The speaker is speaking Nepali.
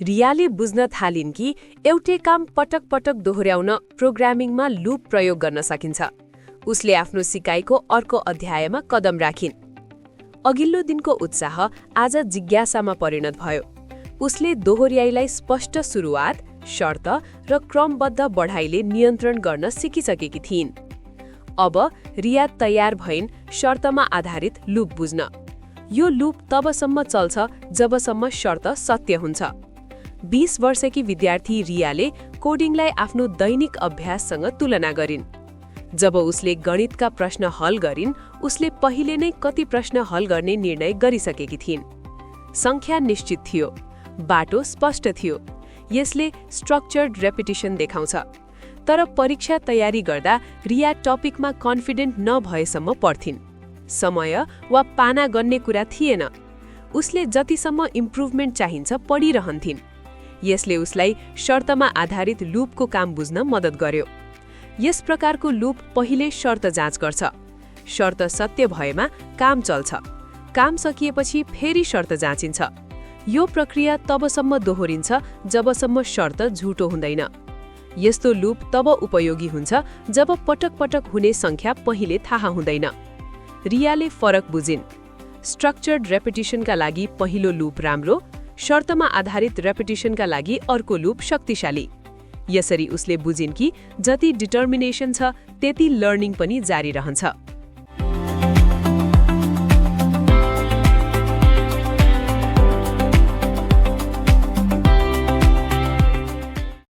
रियाले बुझ्न थालिन् कि एउटै काम पटक पटक दोहोर्याउन प्रोग्रामिङमा लूप प्रयोग गर्न सकिन्छ। उसले आफ्नो सिकाइको अर्को अध्यायमा कदम राखिन्। अघिल्लो दिनको उत्साह आज जिज्ञासामा परिणत भयो। उसले दोहोर्याइलाई स्पष्ट सुरुवात, शर्त र क्रमबद्ध बढाइले नियन्त्रण गर्न सिकिसकेकी थिइन्। अब रिया तयार भइन् शर्तमा आधारित लूप बुझ्न। यो लूप तबसम्म चल्छ जबसम्म शर्त सत्य हुन्छ। 20 वर्षकी विद्यार्थी रियाले कोडिङलाई आफ्नो दैनिक अभ्याससँग तुलना गरिन्। जब उसले गणितका प्रश्न हल गरिन्, उसले पहिले नै कति प्रश्न हल गर्ने निर्णय गरिसकेकी थिइन्। संख्या निश्चित थियो, बाटो स्पष्ट थियो। यसले स्ट्रक्चर्ड रेपिटिसन देखाउँछ। तर परीक्षा तयारी गर्दा रिया टपिकमा कन्फिडेन्ट नभएसम्म पढ्थिन्। समय वा पाना गन्ने कुरा थिएन। उसले जतिसम्म इम्प्रुभमेन्ट चाहिन्छ पढिरहन्थिन्। यसले उसलाई शर्तमा आधारित लूपको काम बुझ्न मद्दत गर्यो। यस प्रकारको लूप पहिले शर्त जाँच गर्छ। शर्त सत्य भएमा काम चल्छ। काम सकिएपछि फेरि शर्त जाँचिन्छ। यो प्रक्रिया तबसम्म दोहोरिन्छ जबसम्म शर्त झुटो हुँदैन। यस्तो लूप तब उपयोगी हुन्छ जब पटक पटक हुने संख्या पहिले थाहा हुँदैन। रियाले फरक बुझिन्। स्ट्रक्चर्ड रेपिटिसनका लागि पहिलो लूप राम्रो, शर्तमा आधारित रेपिटिसनका लागि अर्को लूप शक्तिशाली। यसरी उसले बुझिन् कि जति डिटर्मिनेसन छ त्यति लर्निङ पनि जारी रहन्छ।